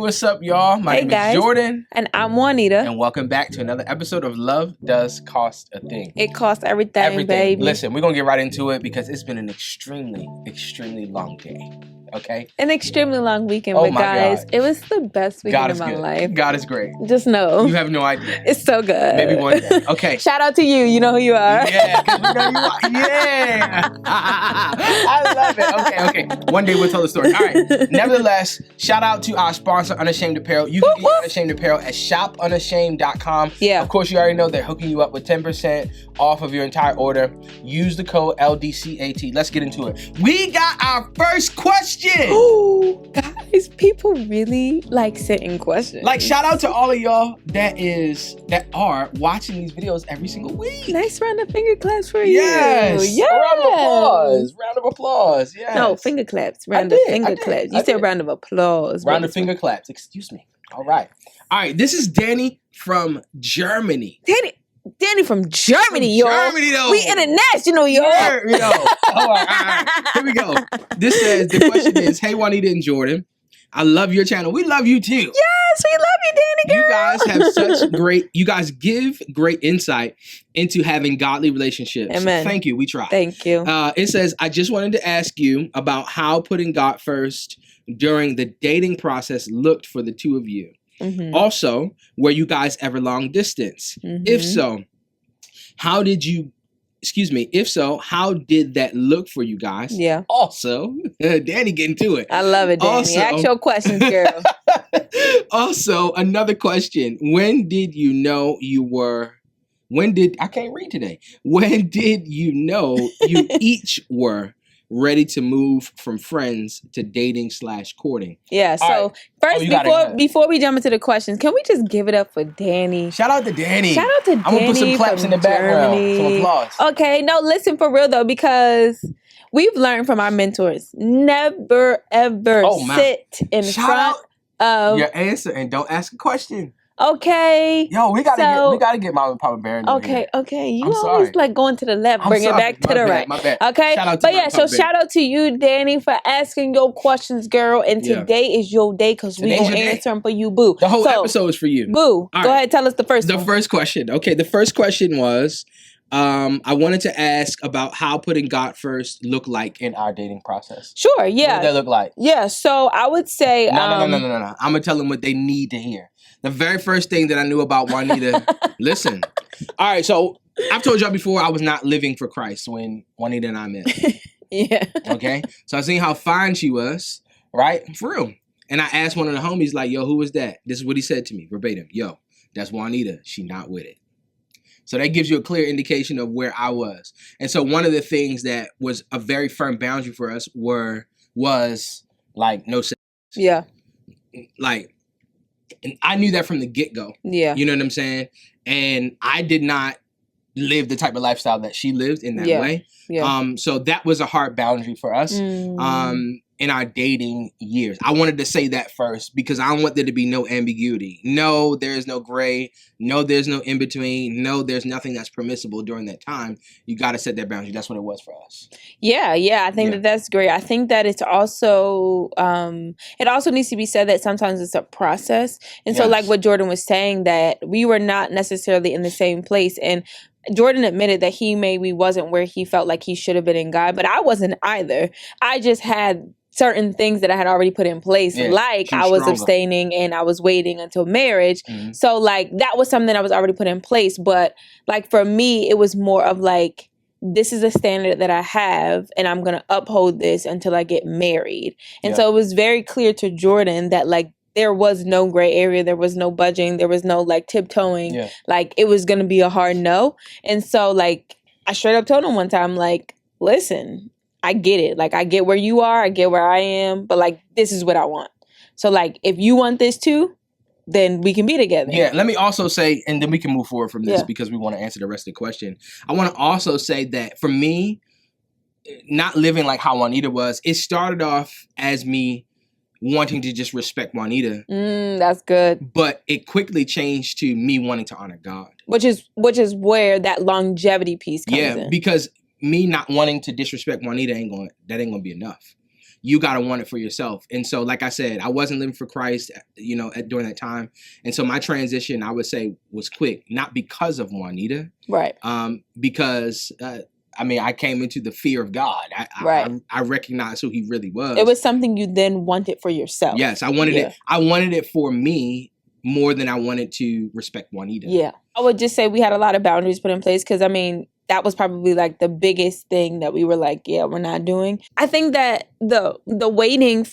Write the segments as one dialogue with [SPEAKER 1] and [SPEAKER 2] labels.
[SPEAKER 1] what's up, y'all? My name is Jordan.
[SPEAKER 2] And I'm Juanita.
[SPEAKER 1] And welcome back to another episode of Love Does Cost a Thing.
[SPEAKER 2] It costs everything, baby.
[SPEAKER 1] Listen, we're going to get right into it because it's been an extremely, extremely long day. Okay?
[SPEAKER 2] An extremely long weekend, but guys, it was the best weekend of my life.
[SPEAKER 1] God is great.
[SPEAKER 2] Just know.
[SPEAKER 1] You have no idea.
[SPEAKER 2] It's so good.
[SPEAKER 1] Maybe one day. Okay.
[SPEAKER 2] Shout out to you. You know who you are.
[SPEAKER 1] Yeah, because we know you are. Yeah. I love it. Okay. One day we'll tell the story. All right. Nevertheless, shout out to our sponsor, Unashamed Apparel. You can get Unashamed Apparel at shopunashamed.com.
[SPEAKER 2] Yeah.
[SPEAKER 1] Of course, you already know they're hooking you up with 10% off of your entire order. Use the code LDCAT. Let's get into it. We got our first question.
[SPEAKER 2] Ooh, guys, people really like sending questions.
[SPEAKER 1] Like, shout out to all of y'all that are watching these videos every single week.
[SPEAKER 2] Nice round of finger claps for
[SPEAKER 1] yes.
[SPEAKER 2] you. Yes.
[SPEAKER 1] Round of applause. Round of applause. Yes.
[SPEAKER 2] No, finger claps. Round of finger claps. You said round of applause.
[SPEAKER 1] Round of finger claps. Excuse me. All right. This is Danny from Germany.
[SPEAKER 2] Danny from Germany, y'all.
[SPEAKER 1] Germany, though.
[SPEAKER 2] We international, y'all.
[SPEAKER 1] Yeah, all right. Here we go. This says, the question is, hey, Juanita and Jordan, I love your channel. We love you, too.
[SPEAKER 2] Yes, we love you, Danny, girl.
[SPEAKER 1] You guys have you guys give great insight into having godly relationships.
[SPEAKER 2] Amen.
[SPEAKER 1] Thank you. We try.
[SPEAKER 2] Thank you.
[SPEAKER 1] It says, I just wanted to ask you about how putting God first during the dating process looked for the two of you. Mm-hmm. Also, were you guys ever long distance? Mm-hmm. If so, how did that look for you guys?
[SPEAKER 2] Yeah.
[SPEAKER 1] Also, Danny getting to it.
[SPEAKER 2] I love it, Danny. Ask your questions, girl.
[SPEAKER 1] Also, another question. When did you know you each were ready to move from friends to dating / courting?
[SPEAKER 2] Yeah, so first, before we jump into the questions, can we just give it up for Danny?
[SPEAKER 1] Shout out to Danny.
[SPEAKER 2] Shout out to Danny.
[SPEAKER 1] I'm going to put some claps in the background. Some applause.
[SPEAKER 2] Okay, no, listen, for real though, because we've learned from our mentors, never ever sit in front of
[SPEAKER 1] your answer and don't ask a question.
[SPEAKER 2] Okay.
[SPEAKER 1] Yo, we gotta get Mama and Papa Baron.
[SPEAKER 2] Okay. You always like going to the left, bring it back to the right.
[SPEAKER 1] My bad.
[SPEAKER 2] Okay. Shout out to you, Danny, for asking your questions, girl. And today is your day because we gonna answer them for you, boo.
[SPEAKER 1] The whole episode is for you.
[SPEAKER 2] Boo. Go ahead, tell us the first one.
[SPEAKER 1] The first question. Okay, the first question was, I wanted to ask about how putting God first looked like in our dating process.
[SPEAKER 2] Sure, yeah.
[SPEAKER 1] What did that look like?
[SPEAKER 2] Yeah, so I would say...
[SPEAKER 1] No. I'm going to tell them what they need to hear. The very first thing that I knew about Juanita... Listen. All right, so I've told y'all before I was not living for Christ when Juanita and I met.
[SPEAKER 2] Yeah.
[SPEAKER 1] Okay? So I seen how fine she was, right? For real. And I asked one of the homies, like, yo, who was that? This is what he said to me, verbatim. Yo, that's Juanita. She not with it. So that gives you a clear indication of where I was. And so one of the things that was a very firm boundary for us was like no sex.
[SPEAKER 2] Yeah.
[SPEAKER 1] Like, and I knew that from the get-go.
[SPEAKER 2] Yeah.
[SPEAKER 1] You know what I'm saying? And I did not live the type of lifestyle that she lived in that way. Yeah. So that was a hard boundary for us. In our dating years. I wanted to say that first because I don't want there to be no ambiguity. No, there is no gray. No, there's no in between. No, there's nothing that's permissible during that time. You got to set that boundary. That's what it was for us.
[SPEAKER 2] Yeah. I think that's great. I think that it's also, it also needs to be said that sometimes it's a process. And so like what Jordan was saying, that we were not necessarily in the same place. And Jordan admitted that he maybe wasn't where he felt like he should have been in God, but I wasn't either. I just had certain things that I had already put in place, like I was abstaining and I was waiting until marriage. Mm-hmm. So like that was something that was already put in place. But like for me, it was more of like, this is a standard that I have and I'm going to uphold this until I get married. And so it was very clear to Jordan that like there was no gray area. There was no budging. There was no like tiptoeing. Yeah. Like it was going to be a hard no. And so like I straight up told him one time, like, listen, I get it. Like, I get where you are. I get where I am. But, like, this is what I want. So, like, if you want this too, then we can be together.
[SPEAKER 1] Yeah. Let me also say, and then we can move forward from this because we want to answer the rest of the question. I want to also say that for me, not living like how Juanita was, it started off as me wanting to just respect Juanita.
[SPEAKER 2] That's good.
[SPEAKER 1] But it quickly changed to me wanting to honor God.
[SPEAKER 2] Which is where that longevity piece comes in.
[SPEAKER 1] Yeah, because me not wanting to disrespect Juanita ain't gonna be enough. you got to want it for yourself. And so, like I said, I wasn't living for Christ, during that time. And so my transition, I would say, was quick, not because of Juanita.
[SPEAKER 2] Right.
[SPEAKER 1] Because, I came into the fear of God. I recognized who he really was.
[SPEAKER 2] It was something you then wanted for yourself.
[SPEAKER 1] Yes, I wanted it. I wanted it for me more than I wanted to respect Juanita.
[SPEAKER 2] Yeah. I would just say we had a lot of boundaries put in place because, that was probably like the biggest thing that we were like, yeah, we're not doing. I think that the waiting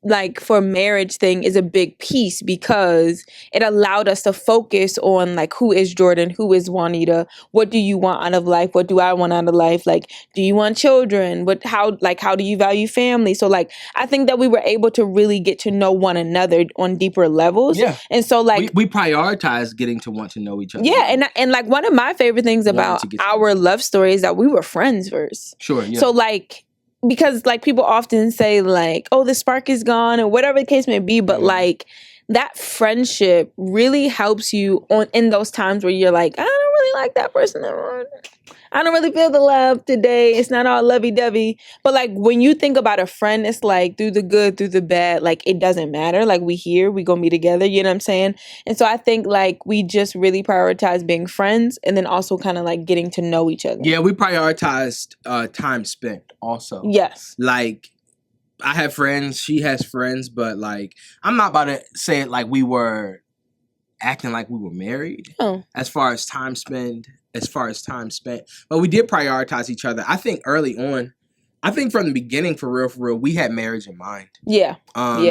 [SPEAKER 2] like for marriage thing is a big piece because it allowed us to focus on like, who is Jordan? Who is Juanita? What do you want out of life? What do I want out of life? Like, do you want children? How do you value family? So like, I think that we were able to really get to know one another on deeper levels.
[SPEAKER 1] Yeah.
[SPEAKER 2] And so like,
[SPEAKER 1] we prioritize getting to want to know each other.
[SPEAKER 2] Yeah. And like one of my favorite things about our love story is that we were friends first.
[SPEAKER 1] Sure. Yeah.
[SPEAKER 2] So like, because like people often say like, oh, the spark is gone or whatever the case may be. But like that friendship really helps you in those times where you're like, I don't really like that person. I don't really feel the love today. It's not all lovey-dovey. But like when you think about a friend, it's like through the good, through the bad, like it doesn't matter. Like we here, we gonna be together. You know what I'm saying? And so I think like we just really prioritize being friends and then also kind of like getting to know each other.
[SPEAKER 1] Yeah, we prioritized time spent also.
[SPEAKER 2] Yes.
[SPEAKER 1] Like I have friends, she has friends, but like I'm not about to say it like we were acting like we were married as far as time spent. But we did prioritize each other. I think early on, from the beginning, for real, we had marriage in mind.
[SPEAKER 2] Yeah.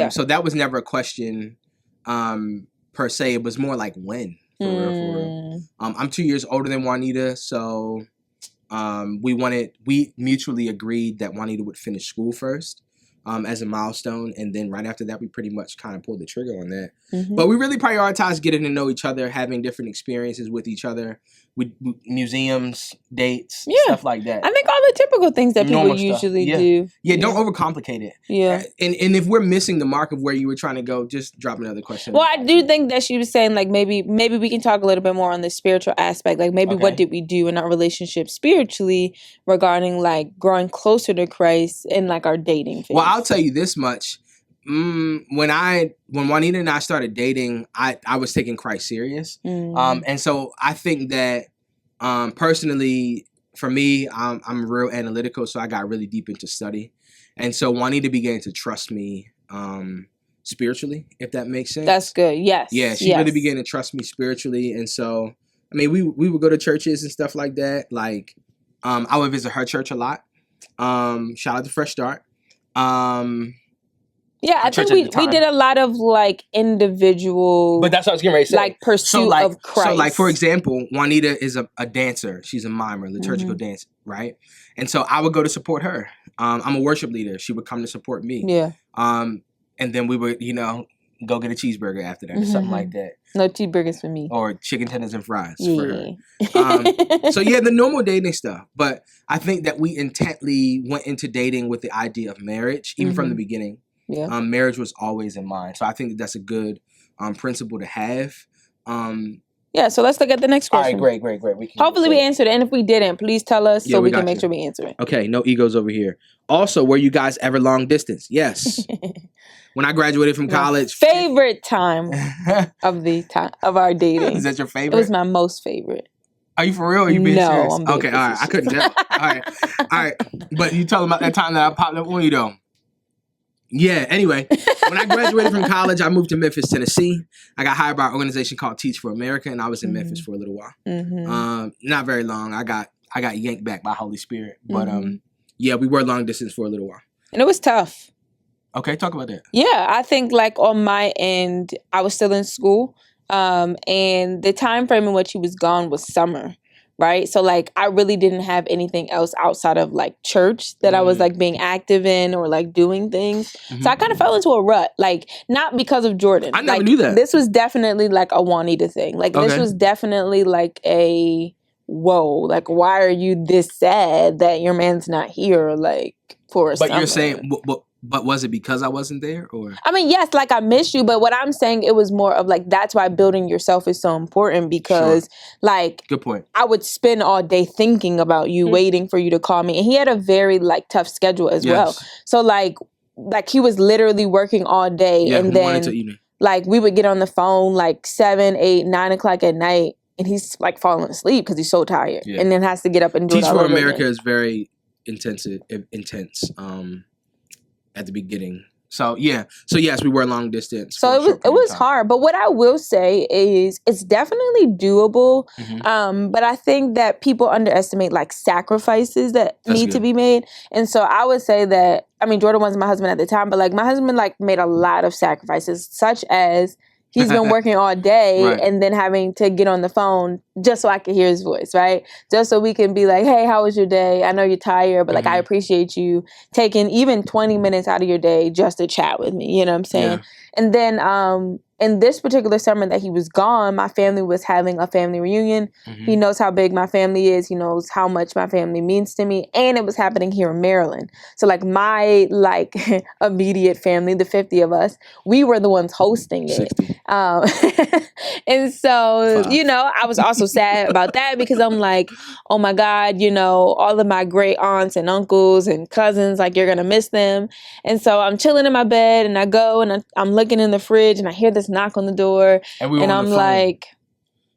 [SPEAKER 1] So that was never a question per se. It was more like when, for real. I'm 2 years older than Juanita, so we mutually agreed that Juanita would finish school first. As a milestone, and then right after that, we pretty much kind of pulled the trigger on that. But we really prioritized getting to know each other, having different experiences with each other, with museums, dates, stuff like that.
[SPEAKER 2] I think all the typical things that people usually do.
[SPEAKER 1] Yeah, don't overcomplicate it.
[SPEAKER 2] Yeah.
[SPEAKER 1] And if we're missing the mark of where you were trying to go, just drop another question.
[SPEAKER 2] Well, I do think that she was saying like maybe we can talk a little bit more on the spiritual aspect. Like maybe what did we do in our relationship spiritually regarding like growing closer to Christ in like our dating phase?
[SPEAKER 1] Well, I'll tell you this much. When Juanita and I started dating, I was taking Christ serious. And so I think that personally, for me, I'm real analytical, so I got really deep into study. And so Juanita began to trust me spiritually, if that makes sense.
[SPEAKER 2] That's good. Yes.
[SPEAKER 1] Yeah, she really began to trust me spiritually. And so, we would go to churches and stuff like that. Like, I would visit her church a lot. Shout out to Fresh Start.
[SPEAKER 2] Yeah, I think we did a lot of like individual,
[SPEAKER 1] but that's what I was getting ready to say.
[SPEAKER 2] Like pursuit of Christ.
[SPEAKER 1] So like for example, Juanita is a dancer. She's a mimer, liturgical dancer, right? And so I would go to support her. I'm a worship leader. She would come to support me.
[SPEAKER 2] Yeah.
[SPEAKER 1] And then we would, go get a cheeseburger after that or something like that.
[SPEAKER 2] No cheeseburgers for me.
[SPEAKER 1] Or chicken tenders and fries for her. So yeah, the normal dating stuff. But I think that we intently went into dating with the idea of marriage, even from the beginning. Yeah. Marriage was always in mind. So I think that's a good principle to have.
[SPEAKER 2] Yeah, so let's look at the next question.
[SPEAKER 1] All right, great.
[SPEAKER 2] Hopefully we answered it. And if we didn't, please tell us so we can make sure we answer it.
[SPEAKER 1] Okay, no egos over here. Also, were you guys ever long distance? Yes. When I graduated from college.
[SPEAKER 2] Favorite time of our dating.
[SPEAKER 1] Is that your favorite?
[SPEAKER 2] It was my most favorite.
[SPEAKER 1] Are you for real? Or are you being serious?
[SPEAKER 2] I'm being
[SPEAKER 1] okay, all right. I couldn't tell. All right. But you talking about that time that I popped up on you though. Yeah, anyway, when I graduated from college, I moved to Memphis, Tennessee. I got hired by an organization called Teach for America, and I was in Memphis for a little while. Not very long. I got yanked back by Holy Spirit. But yeah, we were long distance for a little while.
[SPEAKER 2] And it was tough.
[SPEAKER 1] Okay, talk about that.
[SPEAKER 2] Yeah, I think like on my end, I was still in school. And the time frame in which he was gone was summer. Right. So like I really didn't have anything else outside of like church that I was like being active in or like doing things. So I kind of fell into a rut, like not because of Jordan.
[SPEAKER 1] I never knew that.
[SPEAKER 2] This was definitely like a Juanita thing. Like this was definitely like a whoa, like why are you this sad that your man's not here like for a summer?
[SPEAKER 1] But you're saying But was it because I wasn't there, or?
[SPEAKER 2] I mean, yes, like I miss you, but what I'm saying, it was more of like, that's why building yourself is so important, because like,
[SPEAKER 1] good point.
[SPEAKER 2] I would spend all day thinking about you, waiting for you to call me. And he had a very like tough schedule as well. So like he was literally working all day, and then like we would get on the phone like 7, 8, 9 o'clock at night, and he's like falling asleep because he's so tired, and then has to get up and do it all over again.
[SPEAKER 1] Teach for America is very intense at the beginning. So yes, we were long distance.
[SPEAKER 2] So it was hard, but what I will say is it's definitely doable. But I think that people underestimate like sacrifices that need to be made. And so I would say that, I mean, Jordan wasn't my husband at the time, but like my husband like made a lot of sacrifices, such as he's been working all day and then having to get on the phone just so I can hear his voice, right? Just so we can be like, hey, how was your day? I know you're tired, but like, I appreciate you taking even 20 minutes out of your day just to chat with me. You know what I'm saying? And then in this particular summer that he was gone, my family was having a family reunion. He knows how big my family is. He knows how much my family means to me. And it was happening here in Maryland. So like my like immediate family, the 50 of us, we were the ones hosting it. And so, you know, I was also sad about that, because I'm like, oh my God, you know, all of my great aunts and uncles and cousins, like you're going to miss them. And so I'm chilling in my bed, and I go and I'm looking in the fridge, and I hear this knock on the door, and I'm like,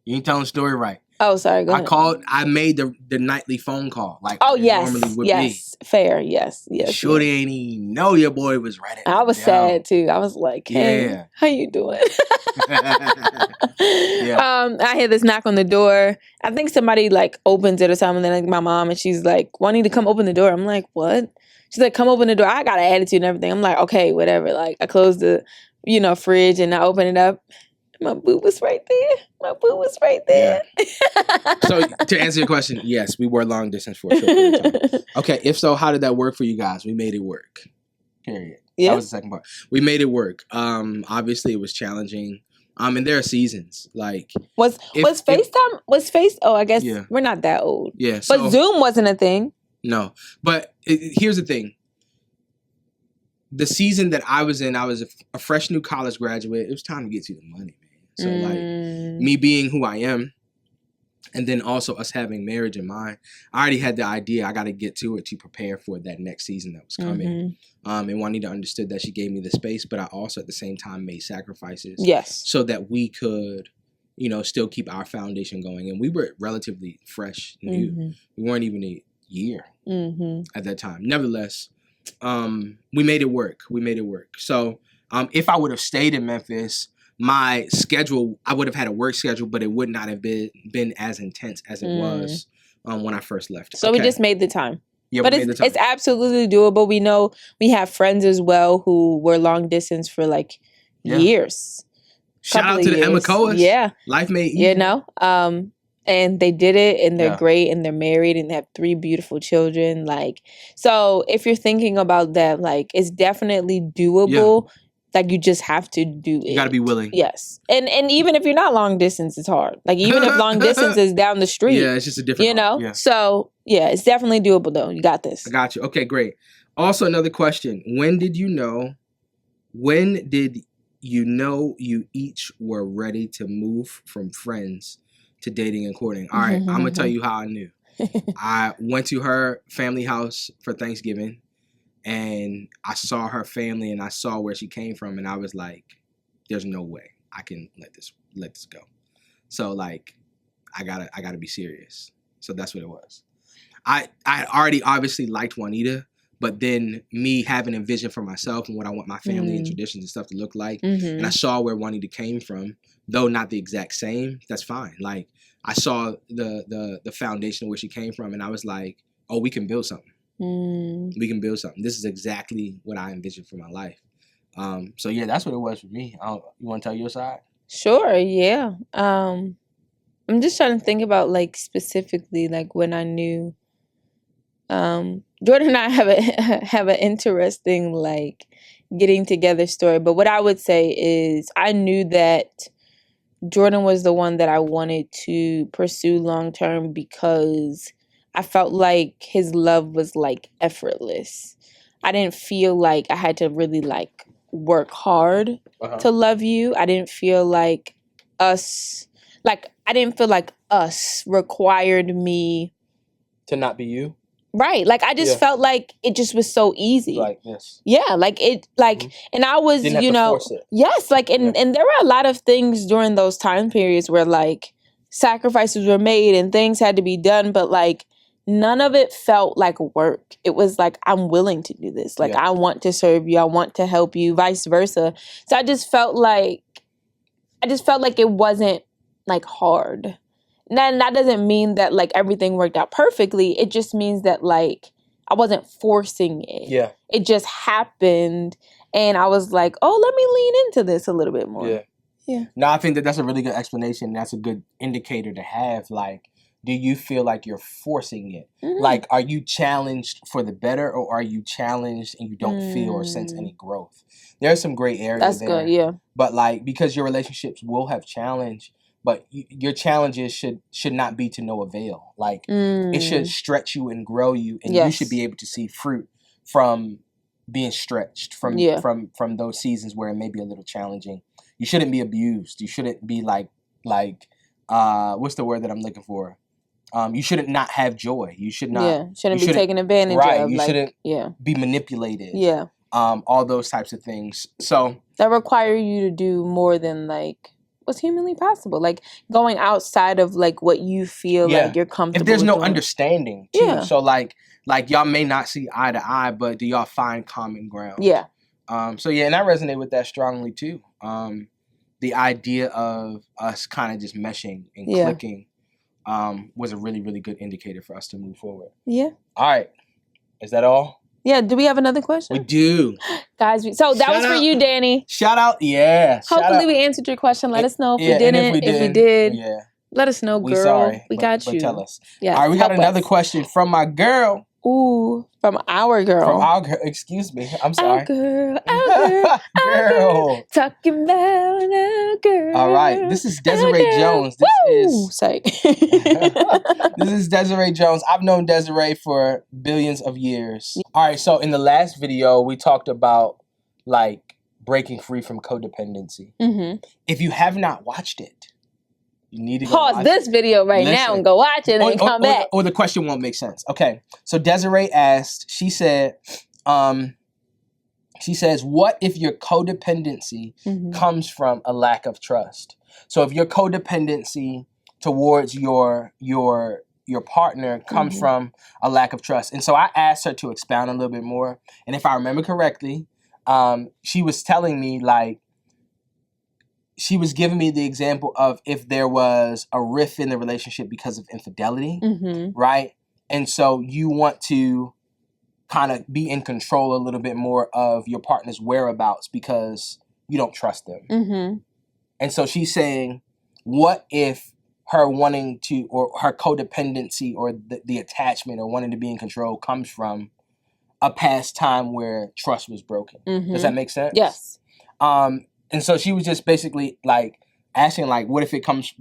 [SPEAKER 1] you ain't telling the story right.
[SPEAKER 2] Oh, sorry. Go ahead.
[SPEAKER 1] I made the nightly phone call. Like,
[SPEAKER 2] normally would be. Fair. Yes.
[SPEAKER 1] Sure, ain't even know your boy was right.
[SPEAKER 2] I was sad too. I was like, hey, how you doing? I hear this knock on the door. I think somebody like opens it or something. Then like my mom, and she's like, wanting to come open the door. I'm like, what? She's like, come open the door. I got an attitude and everything. I'm like, okay, whatever. Like I closed the, fridge, and I open it up. My boo was right there.
[SPEAKER 1] So to answer your question, yes, we were long distance for a short period of time. Okay, if so, how did that work for you guys? We made it work. Period. Yeah. That was the second part. We made it work. Obviously it was challenging. And there are seasons. Like
[SPEAKER 2] was FaceTime? I guess we're not that old.
[SPEAKER 1] Yeah.
[SPEAKER 2] But Zoom wasn't a thing.
[SPEAKER 1] No. But here's the thing. The season that I was in, I was a fresh new college graduate. It was time to get to the money, man. So like me being who I am, and then also us having marriage in mind, I already had the idea I got to get to it to prepare for that next season that was coming. And Juanita understood that. She gave me the space, but I also at the same time made sacrifices.
[SPEAKER 2] Yes.
[SPEAKER 1] So that we could, still keep our foundation going. And we were relatively fresh, new. We weren't even a year at that time. Nevertheless, we made it work. So if I would have stayed in Memphis, my schedule, I would have had a work schedule, but it would not have been as intense as it was when I first left.
[SPEAKER 2] So we just made the time.
[SPEAKER 1] Yeah,
[SPEAKER 2] but it's absolutely doable. We know we have friends as well who were long distance for like years.
[SPEAKER 1] Shout out to the Emma Coas.
[SPEAKER 2] Yeah.
[SPEAKER 1] Life made easy.
[SPEAKER 2] And they did it, and they're great, and they're married, and they have 3 beautiful children. Like, so if you're thinking about that, like, it's definitely doable. Yeah. Like, you just have to do it.
[SPEAKER 1] You got to be willing.
[SPEAKER 2] Yes. And even if you're not long distance, it's hard. Like, even if long distance is down the street.
[SPEAKER 1] Yeah, it's just a different...
[SPEAKER 2] Yeah. So, yeah, it's definitely doable, though. You got this.
[SPEAKER 1] I got you. Okay, great. Also, another question. When did you know you each were ready to move from friends to dating and courting? All right, I'm going to tell you how I knew. I went to her family house for Thanksgiving, and I saw her family, and I saw where she came from, and I was like, there's no way I can let this go. So like, I gotta be serious. So that's what it was. I already obviously liked Juanita, but then me having a vision for myself and what I want my family and traditions and stuff to look like, and I saw where Juanita came from, though not the exact same, that's fine. Like, I saw the foundation of where she came from, and I was like, oh, we can build something. We can build something. This is exactly what I envisioned for my life. So yeah, that's what it was for me. You want to tell your side?
[SPEAKER 2] Sure. Yeah. I'm just trying to think about like specifically like when I knew. Jordan and I have an interesting like getting together story. But what I would say is I knew that Jordan was the one that I wanted to pursue long term because I felt like his love was like effortless. I didn't feel like I had to really like work hard to love you. I didn't feel like us required me
[SPEAKER 1] to not be you.
[SPEAKER 2] Right. Like, I just felt like it just was so easy.
[SPEAKER 1] Like this.
[SPEAKER 2] Yeah. Like, it, like, and I was,
[SPEAKER 1] Didn't have to force it.
[SPEAKER 2] yes. Like, and there were a lot of things during those time periods where, like, sacrifices were made and things had to be done, but, like, none of it felt like work. It was like, I'm willing to do this. Like, I want to serve you. I want to help you, vice versa. So I just felt like it wasn't, like, hard. And that doesn't mean that, like, everything worked out perfectly. It just means that, like, I wasn't forcing it.
[SPEAKER 1] Yeah.
[SPEAKER 2] It just happened. And I was like, oh, let me lean into this a little bit more.
[SPEAKER 1] Yeah.
[SPEAKER 2] Yeah.
[SPEAKER 1] No, I think that's a really good explanation. That's a good indicator to have. Like, do you feel like you're forcing it? Mm-hmm. Like, are you challenged for the better, or are you challenged and you don't feel or sense any growth? There's some gray area there.
[SPEAKER 2] That's good, yeah.
[SPEAKER 1] But, like, because your relationships will have challenge, but your challenges should not be to no avail. Like, it should stretch you and grow you, and you should be able to see fruit from being stretched from those seasons where it may be a little challenging. You shouldn't be abused. You shouldn't be like what's the word that I'm looking for? You shouldn't not have joy. You should not.
[SPEAKER 2] Shouldn't be taken advantage of.
[SPEAKER 1] Right. You shouldn't be manipulated.
[SPEAKER 2] Yeah.
[SPEAKER 1] All those types of things. So
[SPEAKER 2] that require you to do more than like what's humanly possible. Like going outside of like what you feel like you're comfortable.
[SPEAKER 1] If there's no
[SPEAKER 2] doing.
[SPEAKER 1] understanding too. Yeah. So like y'all may not see eye to eye, but do y'all find common ground?
[SPEAKER 2] Yeah.
[SPEAKER 1] So and I resonate with that strongly too. The idea of us kind of just meshing and clicking was a really, really good indicator for us to move forward.
[SPEAKER 2] Yeah.
[SPEAKER 1] All right. Is that all?
[SPEAKER 2] Yeah. Do we have another question?
[SPEAKER 1] We do.
[SPEAKER 2] Guys, so that was for you, Danny.
[SPEAKER 1] Shout out. Yeah.
[SPEAKER 2] Hopefully we answered your question. Let us know if we didn't. If we did, let us know, girl.
[SPEAKER 1] We sorry.
[SPEAKER 2] We got you.
[SPEAKER 1] But tell us.
[SPEAKER 2] Yeah.
[SPEAKER 1] All right. We got another question from my girl.
[SPEAKER 2] Ooh, from our girl.
[SPEAKER 1] From our girl. Excuse me. I'm sorry.
[SPEAKER 2] Our girl. Girl. Talking about our girl.
[SPEAKER 1] All right. This is Desiree Jones.
[SPEAKER 2] Sorry.
[SPEAKER 1] This is Desiree Jones. I've known Desiree for billions of years. All right. So in the last video, we talked about like breaking free from codependency. Mm-hmm. If you have not watched it, you need to
[SPEAKER 2] pause this video now and go watch it and come back.
[SPEAKER 1] Or the question won't make sense. Okay. So Desiree asked, she says, what if your codependency comes from a lack of trust? So if your codependency towards your partner comes from a lack of trust. And so I asked her to expound a little bit more. And if I remember correctly, she was telling me like, she was giving me the example of if there was a rift in the relationship because of infidelity, right? And so you want to kind of be in control a little bit more of your partner's whereabouts because you don't trust them. Mm-hmm. And so she's saying, what if her wanting to, or her codependency or the attachment or wanting to be in control comes from a past time where trust was broken? Mm-hmm. Does that make sense?
[SPEAKER 2] Yes.
[SPEAKER 1] And so she was just basically like asking, like, what if it comes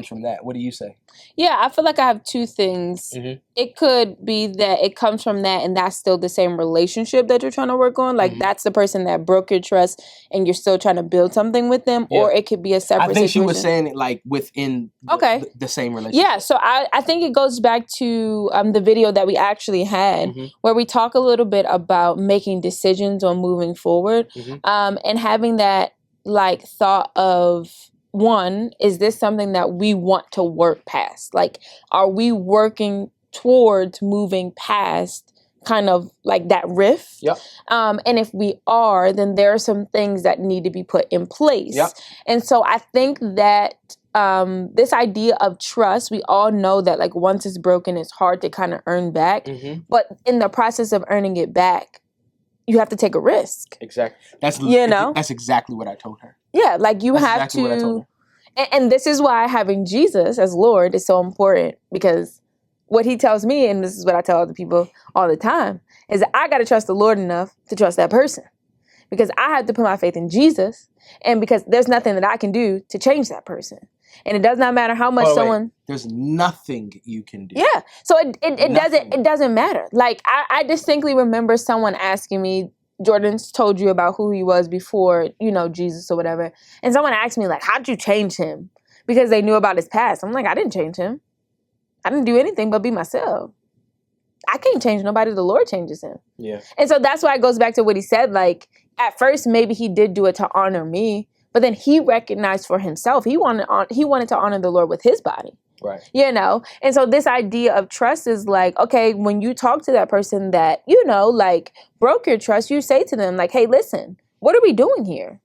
[SPEAKER 1] from that? What do you say?
[SPEAKER 2] Yeah, I feel like I have two things. Mm-hmm. It could be that it comes from that and that's still the same relationship that you're trying to work on. Like that's the person that broke your trust and you're still trying to build something with them. Yeah. Or it could be a separate situation. I think
[SPEAKER 1] she was saying it like within the same relationship.
[SPEAKER 2] Yeah, so I think it goes back to the video that we actually had where we talk a little bit about making decisions on moving forward and having that like thought of, one, is this something that we want to work past? Like, are we working towards moving past kind of like that rift?
[SPEAKER 1] Yep.
[SPEAKER 2] And if we are, then there are some things that need to be put in place.
[SPEAKER 1] Yep.
[SPEAKER 2] And so I think that this idea of trust, we all know that like once it's broken, it's hard to kind of earn back. Mm-hmm. But in the process of earning it back, you have to take a risk.
[SPEAKER 1] Exactly. That's exactly what I told her.
[SPEAKER 2] Yeah, like you have
[SPEAKER 1] exactly what I told
[SPEAKER 2] her. And this is why having Jesus as Lord is so important, because what he tells me, and this is what I tell other people all the time, is that I got to trust the Lord enough to trust that person, because I have to put my faith in Jesus, and because there's nothing that I can do to change that person. And it does not matter how much someone...
[SPEAKER 1] There's nothing you can do.
[SPEAKER 2] Yeah. So it doesn't matter. Like, I distinctly remember someone asking me, Jordan's told you about who he was before, Jesus or whatever. And someone asked me, like, how'd you change him? Because they knew about his past. I'm like, I didn't change him. I didn't do anything but be myself. I can't change nobody. The Lord changes him.
[SPEAKER 1] Yeah.
[SPEAKER 2] And so that's why it goes back to what he said. Like, at first, maybe he did do it to honor me, but then he recognized for himself, he wanted to honor the Lord with his body.
[SPEAKER 1] Right.
[SPEAKER 2] And so this idea of trust is like, okay, when you talk to that person that, like, broke your trust, you say to them, like, hey, listen, what are we doing here?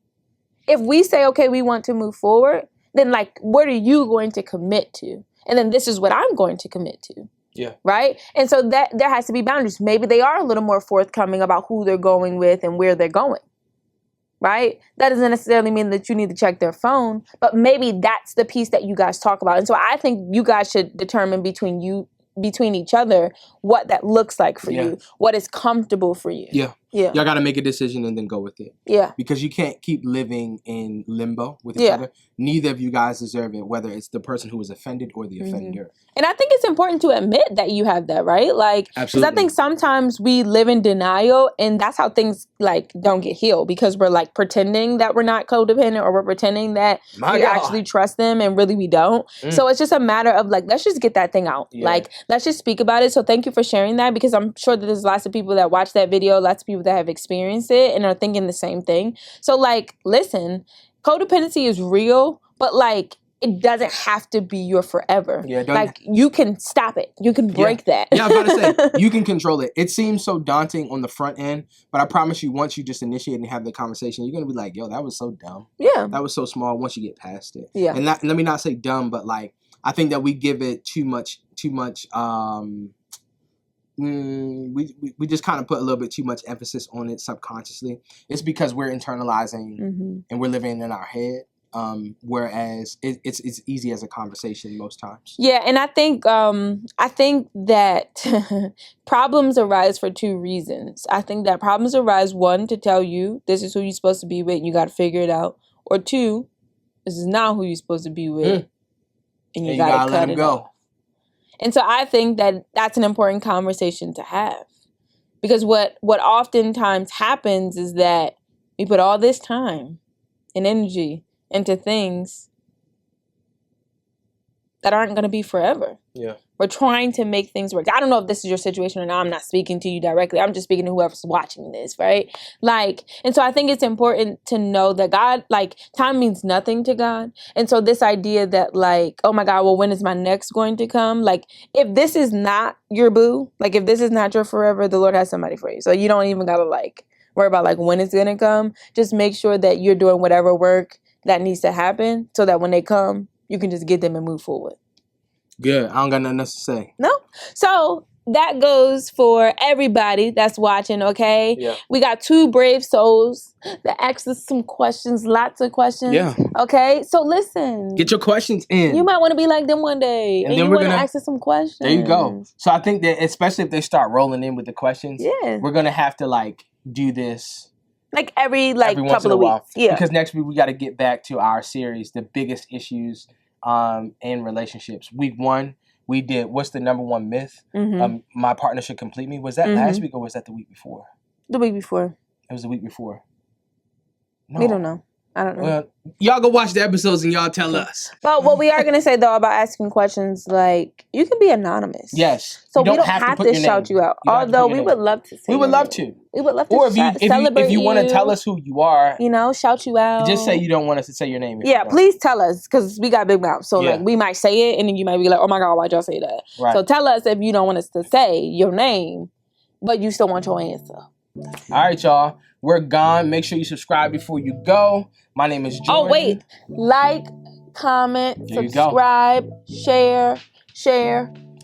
[SPEAKER 2] If we say, okay, we want to move forward, then, like, what are you going to commit to? And then this is what I'm going to commit to.
[SPEAKER 1] Yeah.
[SPEAKER 2] Right? And so that there has to be boundaries. Maybe they are a little more forthcoming about who they're going with and where they're going. Right? That doesn't necessarily mean that you need to check their phone, but maybe that's the piece that you guys talk about. And so I think you guys should determine between each other what that looks like for you, what is comfortable for you.
[SPEAKER 1] Yeah. Y'all got to make a decision and then go with it.
[SPEAKER 2] Yeah.
[SPEAKER 1] Because you can't keep living in limbo with each other. Neither of you guys deserve it, whether it's the person who was offended or the offender.
[SPEAKER 2] And I think it's important to admit that you have that, right? Like, because I think sometimes we live in denial, and that's how things, like, don't get healed, because we're, like, pretending that we're not codependent, or we're pretending that we actually trust them, and really we don't. So it's just a matter of, like, let's just get that thing out. Yeah. Like, let's just speak about it. So thank you for sharing that, because I'm sure that there's lots of people that watch that video, lots of people that have experienced it and are thinking the same thing. So, like, listen, codependency is real, but, like, it doesn't have to be your forever. Yeah, like, you can stop it. You can break that.
[SPEAKER 1] Yeah, I was about to say, you can control it. It seems so daunting on the front end, but I promise you, once you just initiate and have the conversation, you're going to be like, yo, that was so dumb. Yeah. That was so small once you get past it. Yeah. And let me not say dumb, but, like, I think that we give it too much, we just kind of put a little bit too much emphasis on it subconsciously. It's because we're internalizing and we're living in our head. Whereas it's easy as a conversation most times.
[SPEAKER 2] Yeah, and I think that problems arise for two reasons. I think that problems arise, one, to tell you this is who you're supposed to be with and you got to figure it out, or two, this is not who you're supposed to be with and you got to let him go. Out. And so I think that that's an important conversation to have, because what oftentimes happens is that we put all this time and energy into things that aren't going to be forever. Yeah. We're trying to make things work. I don't know if this is your situation or not. I'm not speaking to you directly. I'm just speaking to whoever's watching this, right? Like, and so I think it's important to know that God, like, time means nothing to God. And so this idea that, like, oh my God, well, when is my next going to come? Like, if this is not your boo, like, if this is not your forever, the Lord has somebody for you. So you don't even got to, like, worry about, like, when it's going to come. Just make sure that you're doing whatever work that needs to happen so that when they come, you can just get them and move forward.
[SPEAKER 1] Good. I don't got nothing else to say.
[SPEAKER 2] No? So that goes for everybody that's watching, okay? Yeah. We got two brave souls that asked us some questions, lots of questions. Yeah. Okay? So listen.
[SPEAKER 1] Get your questions in.
[SPEAKER 2] You might want to be like them one day. And then you want to ask us some questions.
[SPEAKER 1] There you go. So I think that, especially if they start rolling in with the questions, we're going to have to, like, do this.
[SPEAKER 2] Like every couple of weeks.
[SPEAKER 1] Yeah. Because next week we got to get back to our series, the biggest issues in relationships. Week 1, we did what's the number one myth? My partner should complete me. Was that last week or was that the week before?
[SPEAKER 2] The week before.
[SPEAKER 1] It was the week before.
[SPEAKER 2] No. We don't know. I don't know.
[SPEAKER 1] Well, y'all go watch the episodes and y'all tell us.
[SPEAKER 2] But what we are going to say, though, about asking questions, like, you can be anonymous.
[SPEAKER 1] Yes.
[SPEAKER 2] So we don't have to shout you out. Although we would love to say
[SPEAKER 1] We would love to.
[SPEAKER 2] We would love to
[SPEAKER 1] celebrate if you want to tell us who you are.
[SPEAKER 2] You know, shout you out.
[SPEAKER 1] Just say you don't want us to say your name.
[SPEAKER 2] Yeah, please tell us, because we got big mouths. So, like, we might say it, and then you might be like, oh, my God, why'd y'all say that? Right. So tell us if you don't want us to say your name, but you still want your answer.
[SPEAKER 1] All right, y'all. We're gone. Make sure you subscribe before you go. My name is Jordan.
[SPEAKER 2] Oh, wait. Like, comment, subscribe, share,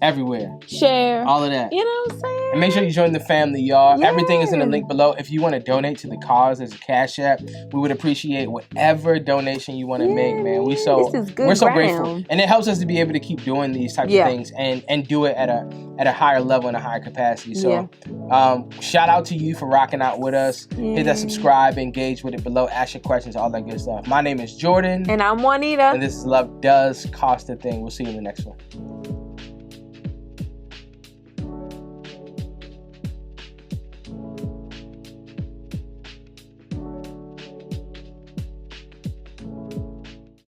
[SPEAKER 1] everywhere.
[SPEAKER 2] Share.
[SPEAKER 1] All of that.
[SPEAKER 2] You know what I'm saying?
[SPEAKER 1] And make sure you join the family, y'all. Yeah. Everything is in the link below. If you want to donate to the cause, there's a Cash App. We would appreciate whatever donation you want to make, man. We're so grateful. And it helps us to be able to keep doing these types of things and do it at a higher level and a higher capacity. So shout out to you for rocking out with us. Hit that subscribe, engage with it below, ask your questions, all that good stuff. My name is Jordan.
[SPEAKER 2] And I'm Juanita.
[SPEAKER 1] And this is Love Does Cost a Thing. We'll see you in the next one.